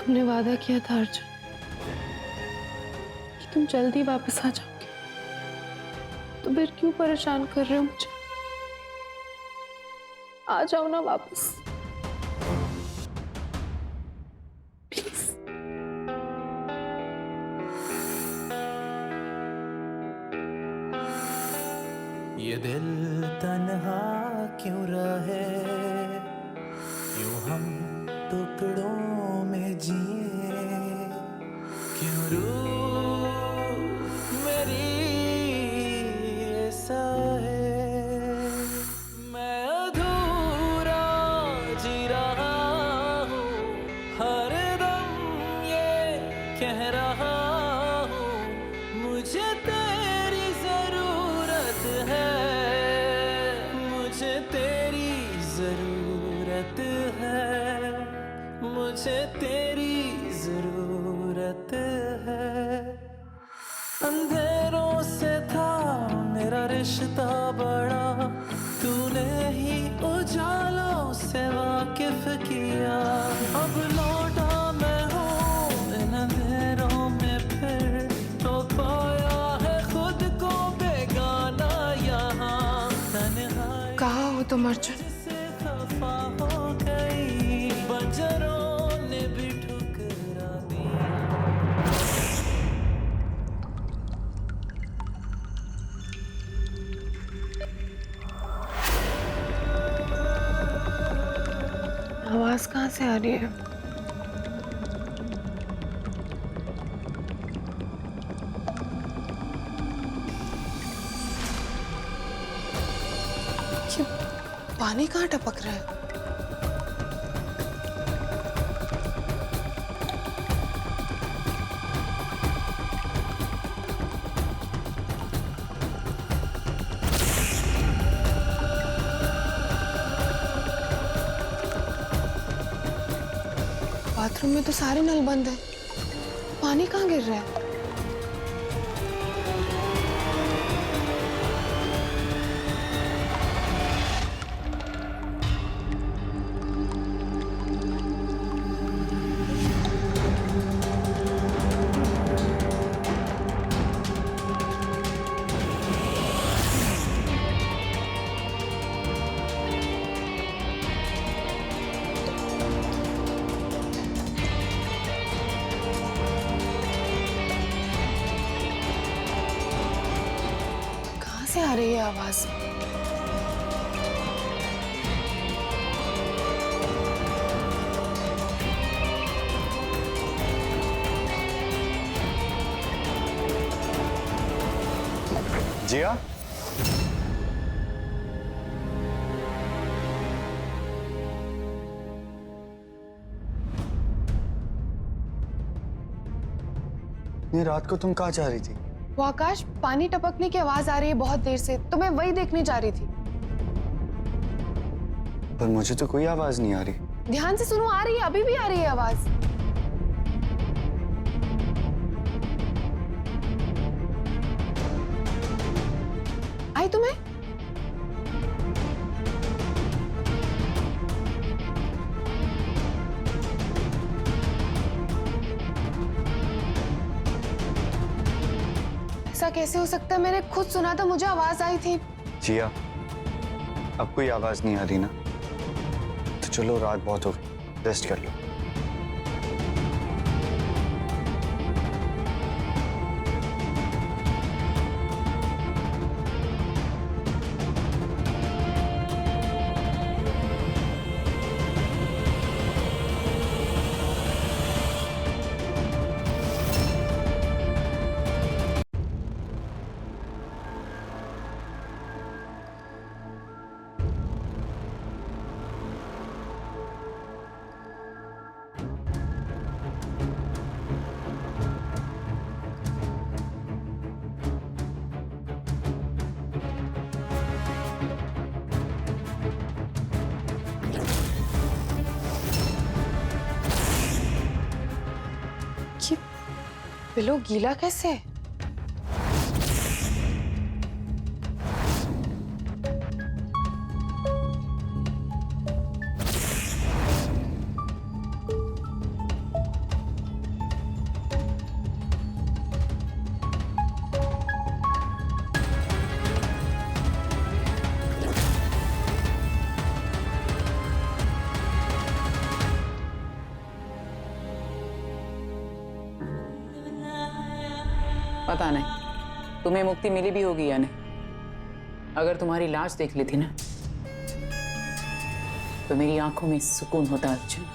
तुमने वादा किया था अर्जुन कि तुम जल्दी वापस आ जाओगे, तो फिर क्यों परेशान कर रहे हो मुझे? आ जाओ ना वापस प्लीज। ये दिल तन्हा क्यों रहे, यूं हम टुकड़ों में जिए, क्यों रूह मेरी ऐसा है। मैं अधूरा जी रहा हूँ, हर दम ये कह रहा हूँ, मुझे तेरी जरूरत है, मुझे तेरी जरूरत है, मुझे तेरी जरूरत है। अंधेरों से था मेरा रिश्ता बड़ा, तूने ही उजालों से वाकिफ किया। अब लौटा मैं हूँ इन अंधेरों में फिर, तो पाया है खुद को बेगाना यहाँ। तन्हाई कहाँ हो तुम अर्जुन? से खफा हो गई, बंजरों ने भी ठुकरा दी। आवाज कहाँ से आ रही है? ये पानी कहाँ टपक रहा है? बाथरूम में तो सारे नल बंद हैं। पानी कहाँ गिर रहा है? कहाँ से आ रही है आवाज? जिया, ये रात को तुम कहाँ जा रही थी? वो आकाश, पानी टपकने की आवाज आ रही है बहुत देर से, तो मैं वही देखने जा रही थी। पर मुझे तो कोई आवाज नहीं आ रही। ध्यान से सुनो, आ रही है, अभी भी आ रही है आवाज। आई तुम्हें? ऐसा कैसे हो सकता है? मैंने खुद सुना था, मुझे आवाज आई थी। जिया, अब कोई आवाज नहीं आ रही ना, तो चलो रात बहुत हो गई, रेस्ट कर लो। ये पिलो गीला कैसे है? पता नहीं तुम्हें मुक्ति मिली भी होगी या नहीं। अगर तुम्हारी लाश देख ली थी ना तो मेरी आंखों में सुकून होता अर्जुन।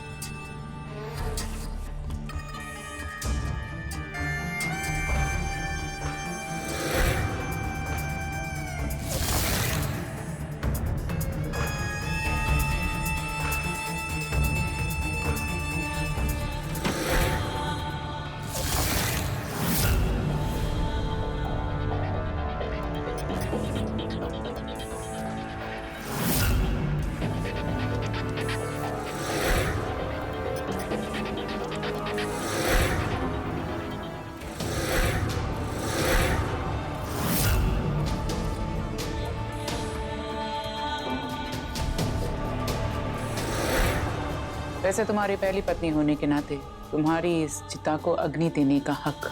वैसे तुम्हारी पहली पत्नी होने के नाते तुम्हारी इस चिता को अग्नि देने का हक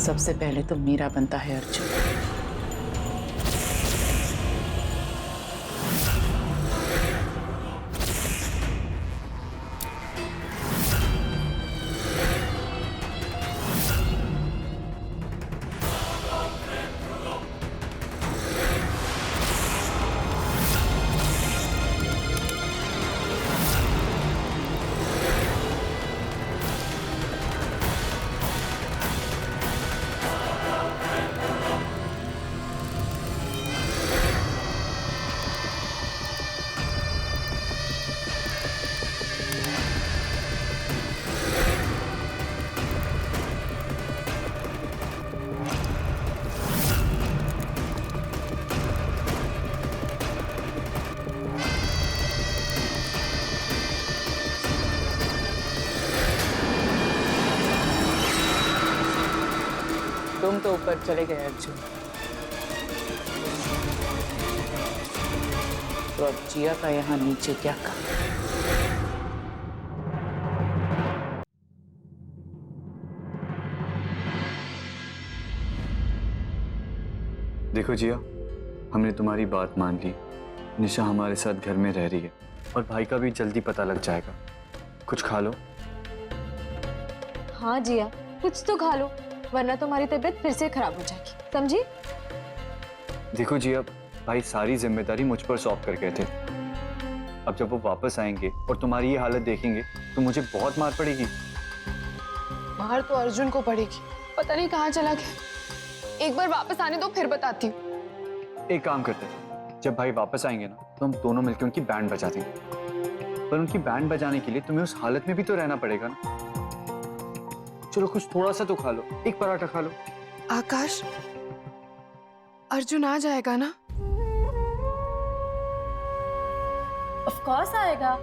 सबसे पहले तो मेरा बनता है अर्जुन। तुम तो ऊपर चले गए अर्जुन, तो अब जिया का यहाँ नीचे क्या काम? देखो जिया, हमने तुम्हारी बात मान ली। निशा हमारे साथ घर में रह रही है और भाई का भी जल्दी पता लग जाएगा। कुछ खा लो। हाँ जिया, कुछ तो खा लो, वरना तुम्हारी तबीयत फिर से खराब हो जाएगी, समझी? देखो जिया, भाई सारी जिम्मेदारी मुझ पर सौंप कर गए थे। अब जब वो वापस आएंगे और तुम्हारी ये हालत देखेंगे तो मुझे बहुत मार पड़ेगी। मार तो अर्जुन को पड़ेगी, पता नहीं कहाँ चला गया। एक बार वापस आने दो, फिर बताती हूँ। एक काम करते हैं, जब भाई वापस आएंगे ना तो हम दोनों मिलकर उनकी बैंड बजा देंगे। पर उनकी बैंड बजाने के लिए तुम्हें उस हालत में भी तो रहना पड़ेगा ना। चलो कुछ थोड़ा सा तो खा लो, एक पराठा खा लो। आकाश, अर्जुन आ जाएगा ना? ऑफ कोर्स आएगा,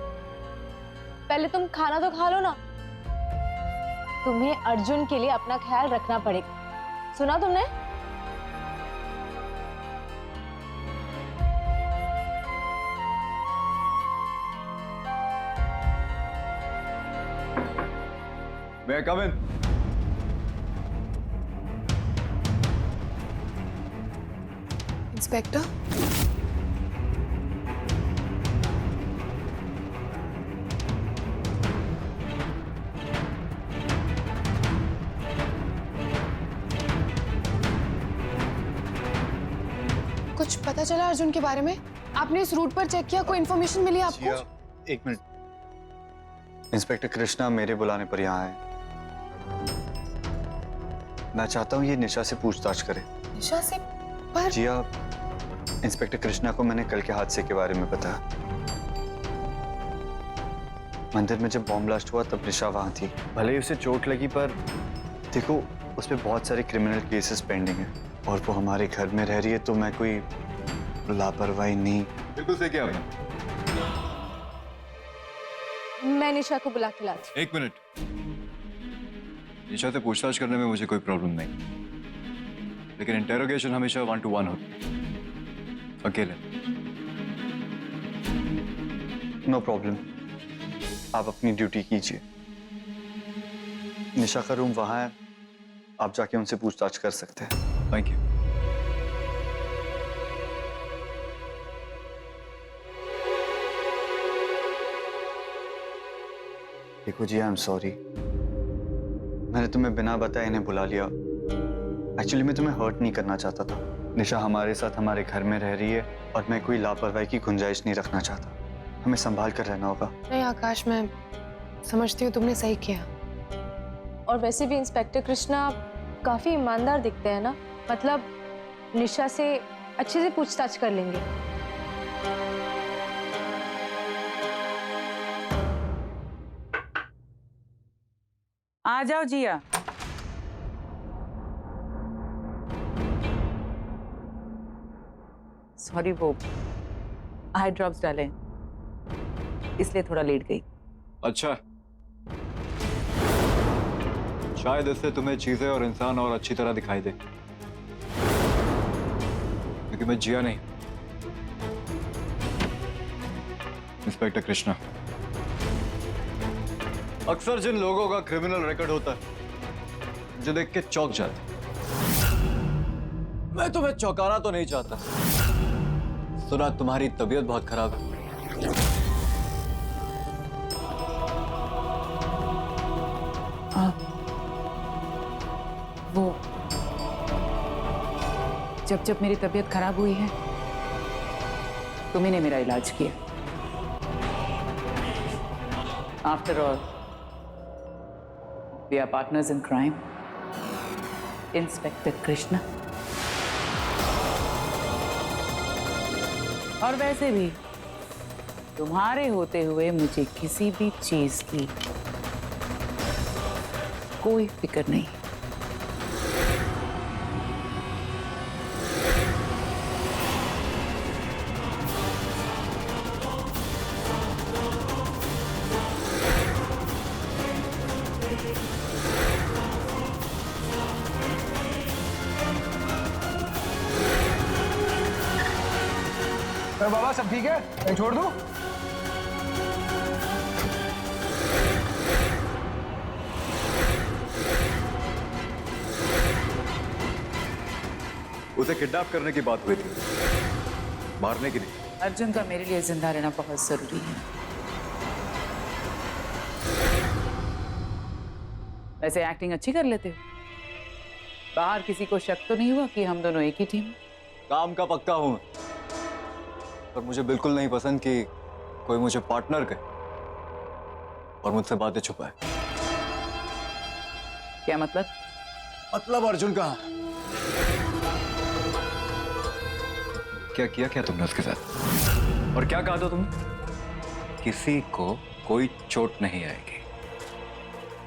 पहले तुम खाना तो खा लो ना। तुम्हें अर्जुन के लिए अपना ख्याल रखना पड़ेगा, सुना तुमने? May I come in? Inspector, कुछ पता चला अर्जुन के बारे में? आपने इस रूट पर चेक किया, कोई इन्फॉर्मेशन मिली आपको? एक मिनट। इंस्पेक्टर कृष्णा मेरे बुलाने पर यहाँ आए। मैं चाहता हूँ ये निशा से पूछताछ करे। निशा से? पर जिया, इंस्पेक्टर कृष्णा को मैंने कल के हादसे के बारे में बताया। मंदिर में जब बॉम्ब ब्लास्ट हुआ तब निशा वहां थी। भले ही उसे चोट लगी, पर देखो उस पे बहुत सारे क्रिमिनल केसेस पेंडिंग हैं और वो हमारे घर में रह रही है, तो मैं कोई लापरवाही नहीं। बिल्कुल सही किया आपने। मैं निशा को बुला के लाती। एक मिनट, निशा से पूछताछ करने में मुझे कोई प्रॉब्लम नहीं, लेकिन इंटेरोगेशन हमेशा 1-to-1 होती है, अकेले। नो प्रॉब्लम, आप अपनी ड्यूटी कीजिए। निशा का रूम वहां है, आप जाके उनसे पूछताछ कर सकते हैं। Thank you. देखो जी, आई एम सॉरी, मैंने तुम्हें बिना बताए इन्हें बुला लिया। एक्चुअली मैं तुम्हें हर्ट नहीं करना चाहता था। निशा हमारे साथ हमारे घर में रह रही है और मैं कोई लापरवाही की गुंजाइश नहीं रखना चाहता। हमें संभाल कर रहना होगा। नहीं आकाश, मैं समझती हूँ तुमने सही किया। और वैसे भी इंस्पेक्टर कृष्णा काफी ईमानदार दिखते हैं ना, मतलब निशा से अच्छे से पूछताछ कर लेंगे। आ जाओ जिया। सॉरी, वो आई ड्रॉप्स डाले इसलिए थोड़ा लेट गई। अच्छा, शायद इससे तुम्हें चीजें और इंसान और अच्छी तरह दिखाई दे, क्योंकि मैं जिया नहीं, इंस्पेक्टर कृष्णा। अक्सर जिन लोगों का क्रिमिनल रिकॉर्ड होता है मुझे देख के चौंक जाते। मैं तुम्हें चौंकाना तो नहीं चाहता। सुना तुम्हारी तबीयत बहुत खराब है। वो जब मेरी तबीयत खराब हुई है तुम्ही ने मेरा इलाज किया। After all we are partners in crime, inspector Krishna. और वैसे भी तुम्हारे होते हुए मुझे किसी भी चीज की कोई फिक्र नहीं। अरे बाबा, सब ठीक है? मैं छोड़ दूं? उसे किडनैप करने की बात हुई थी, मारने की नहीं। अर्जुन का मेरे लिए जिंदा रहना बहुत जरूरी है। वैसे एक्टिंग अच्छी कर लेते हो। बाहर किसी को शक तो नहीं हुआ कि हम दोनों एक ही टीम? काम का पक्का हूं, पर मुझे बिल्कुल नहीं पसंद कि कोई मुझे पार्टनर कहे और मुझसे बातें छुपाए। क्या मतलब? मतलब अर्जुन कहाँ? क्या किया क्या तुमने उसके साथ? और क्या कहा था तुमने? किसी को कोई चोट नहीं आएगी,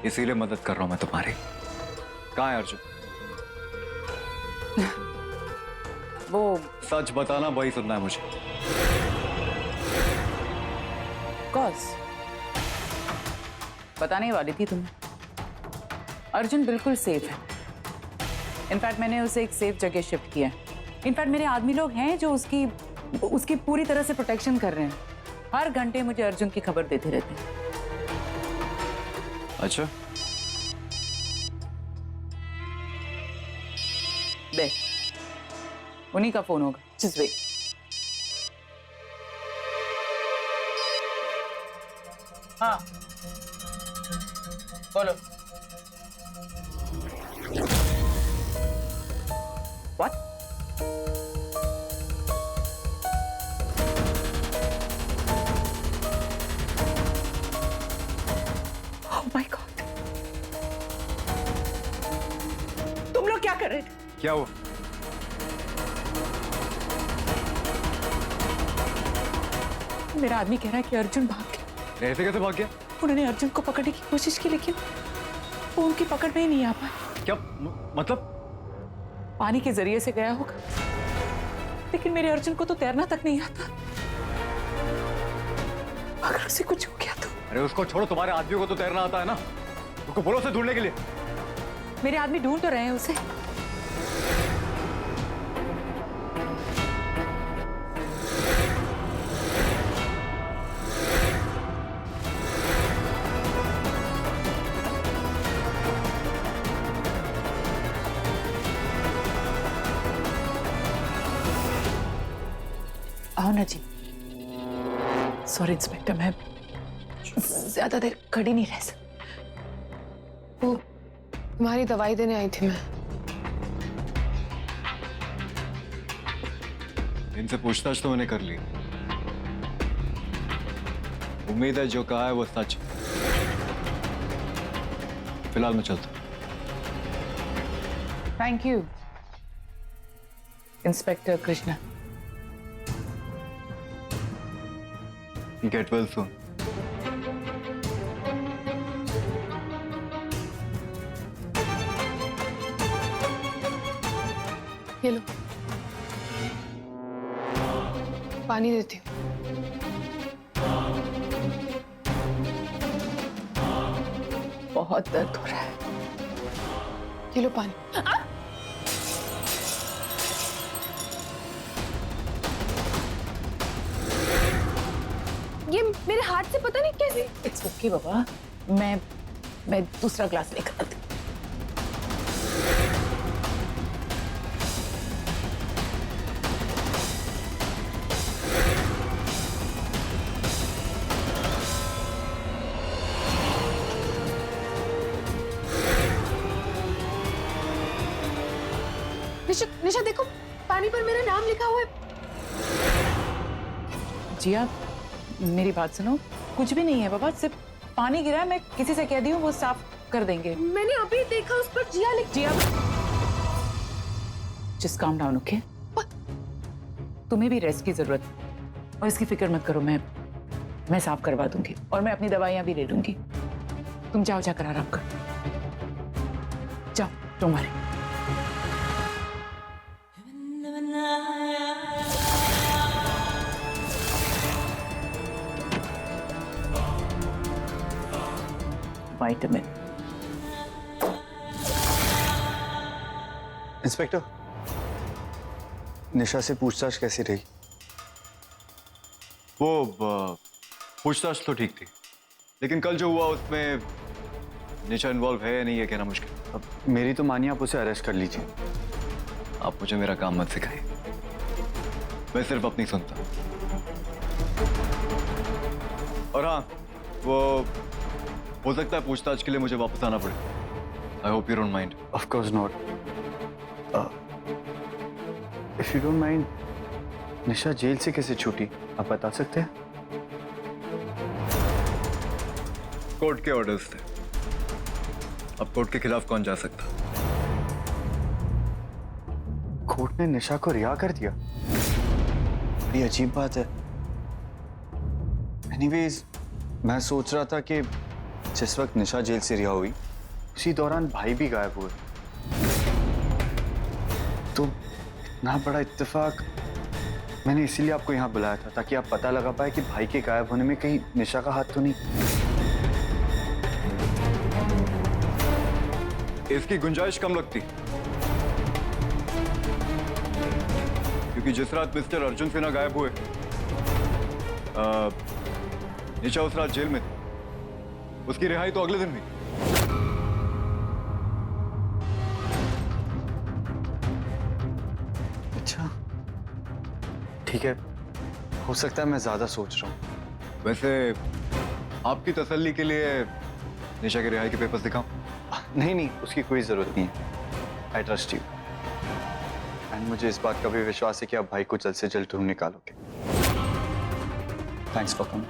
इसीलिए मदद कर रहा हूं मैं तुम्हारी। कहाँ है अर्जुन? वो सच बताना, वही सुनना है मुझे। कॉज बताने वाली थी तुम्हें। अर्जुन बिल्कुल सेफ है। इनफैक्ट मैंने उसे एक सेफ जगह शिफ्ट किया है। इनफैक्ट मेरे आदमी लोग हैं जो उसकी पूरी तरह से प्रोटेक्शन कर रहे हैं। हर घंटे मुझे अर्जुन की खबर देते रहते हैं। अच्छा, दे, उन्हीं का फोन होगा। Just wait. हाँ, बोलो। What? Oh my God! तुम लोग क्या कर रहे थे? क्या हुआ? मेरा आदमी कह रहा है कि अर्जुन भाग गया। ऐसे कैसे भाग गया? उन्होंने अर्जुन को पकड़ने की कोशिश की, लेकिन वो उनकी पकड़ में ही नहीं आ पाया। क्या मतलब? पानी के जरिए से गया होगा, लेकिन मेरे अर्जुन को तो तैरना तक नहीं आता। अगर उसे कुछ हो गया तो? अरे उसको छोड़ो, तुम्हारे आदमी को तो तैरना आता है ना, उसको बोलो उसे ढूंढने के लिए। मेरे आदमी ढूंढ तो रहे हैं उसे। आओ ना जी। सॉरी इंस्पेक्टर, मैं ज्यादा देर खड़ी नहीं रह सकती। वो तुम्हारी दवाई देने आई थी मैं। इनसे पूछताछ तो मैंने कर ली। उम्मीद है जो कहा है वो सच है। फिलहाल मैं चलता हूं। Thank you inspector Krishna. Get well soon. ये लो, पानी देती हूँ। बहुत दर्द हो रहा है। ये लो पानी। ये मेरे हाथ से पता नहीं कैसे। इट्स ओके बाबा, मैं दूसरा ग्लास लेकर आती हूँ। निशा, निशा देखो, पानी पर मेरा नाम लिखा हुआ है। जी आप मेरी बात सुनो, कुछ भी नहीं है बाबा, सिर्फ पानी गिरा है। मैं किसी से कह दी हूँ, वो साफ कर देंगे। मैंने अभी देखा उस पर जिया लिख। जी आप जस्ट काम डाउन, ओके? तुम्हें भी रेस्ट की जरूरत है और इसकी फिक्र मत करो, मैं साफ करवा दूंगी और मैं अपनी दवाइयां भी ले लूंगी। तुम जाओ, जाकर आराम करो। जाओ, तुम्हारे विटामिन। इंस्पेक्टर, निशा से पूछताछ कैसी रही? वो पूछताछ तो ठीक थी, लेकिन कल जो हुआ उसमें निशा इन्वॉल्व है या नहीं, है कहना मुश्किल। अब मेरी तो मानिए आप उसे अरेस्ट कर लीजिए। आप मुझे मेरा काम मत सिखाइए, मैं सिर्फ अपनी सुनता हूं। और हाँ, वो हो सकता है पूछताछ के लिए मुझे वापस आना पड़े। I hope you don't mind. Of course not. If you don't mind, Nisha जेल से कैसे छूटी, आप बता सकते हैं? कोर्ट के ऑर्डर्स थे। अब कोर्ट के खिलाफ कौन जा सकता? कोर्ट ने निशा को रिहा कर दिया? बड़ी अजीब बात है। एनीवेज, मैं सोच रहा था कि जिस वक्त निशा जेल से रिहा हुई उसी दौरान भाई भी गायब हुए, तो इतना बड़ा इत्तेफाक। मैंने इसीलिए आपको यहाँ बुलाया था ताकि आप पता लगा पाए कि भाई के गायब होने में कहीं निशा का हाथ तो नहीं। इसकी गुंजाइश कम लगती, क्योंकि जिस रात मिस्टर अर्जुन सिन्हा गायब हुए, निशा उस रात जेल में थी। उसकी रिहाई तो अगले दिन हुई। अच्छा, ठीक है, हो सकता है मैं ज्यादा सोच रहा हूँ। वैसे आपकी तसल्ली के लिए निशा के रिहाई के पेपर्स दिखाऊं? नहीं नहीं, उसकी कोई जरूरत नहीं है। आई ट्रस्ट यू एंड मुझे इस बात का भी विश्वास है कि आप भाई को जल्द से जल्द ढूंढ निकालोगे। Thanks for coming.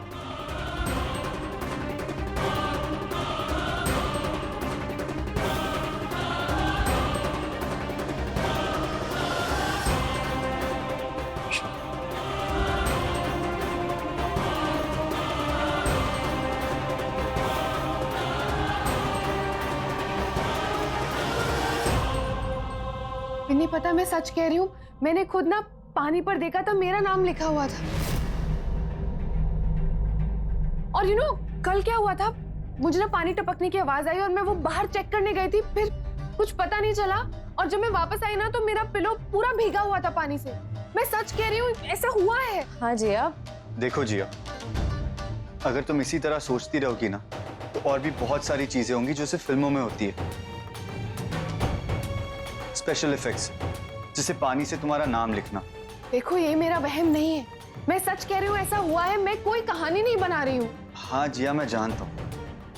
नहीं पता, मैं सच कह रही हूँ। मैंने खुद ना पानी पर देखा था, मेरा नाम लिखा हुआ था। और यू नो कल क्या हुआ था, मुझे ना पानी टपकने की आवाज आई और मैं वो बाहर चेक करने गई थी, फिर कुछ पता नहीं चला और जब मैं वापस आई ना तो मेरा पिलो पूरा भीगा हुआ था पानी से। मैं सच कह रही हूँ, ऐसा हुआ है। हाँ जिया, देखो जिया, अगर तुम इसी तरह सोचती रहोगी ना तो और भी बहुत सारी चीजें होंगी जो सिर्फ फिल्मों में होती है। स्पेशल इफेक्ट्स, जैसे पानी से तुम्हारा नाम लिखना। देखो ये मेरा वहम नहीं है, मैं सच कह रही हूँ, ऐसा हुआ है। मैं कोई कहानी नहीं बना रही हूँ। हाँ जिया, मैं जानता हूँ,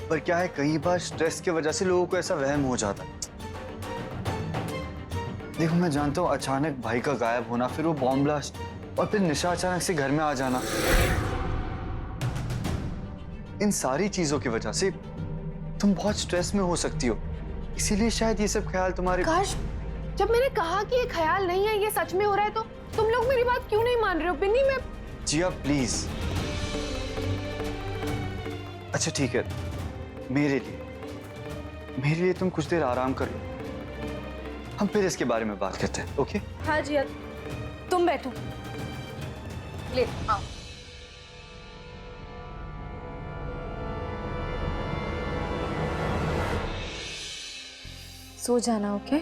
पर क्या है, कई बार स्ट्रेस की वजह से लोगों को ऐसा वहम हो जाता है। देखो मैं जानता हूँ, अचानक भाई का गायब होना, फिर वो बॉम्ब ब्लास्ट, और फिर निशा अचानक से घर में आ जाना, इन सारी चीजों की वजह से तुम बहुत स्ट्रेस में हो सकती हो, इसीलिए शायद ये सब ख्याल तुम्हारे। काश, जब मैंने कहा कि ये ख्याल नहीं है, ये सच में हो रहा है, तो तुम लोग मेरी बात क्यों नहीं मान रहे हो? बिन्नी, मैं जिया प्लीज। अच्छा ठीक है, मेरे लिए तुम कुछ देर आराम कर लो, हम फिर इसके बारे में बात करते हैं। ओके? हाँ जिया, तुम बैठो, ले आओ। सो जाना, ओके?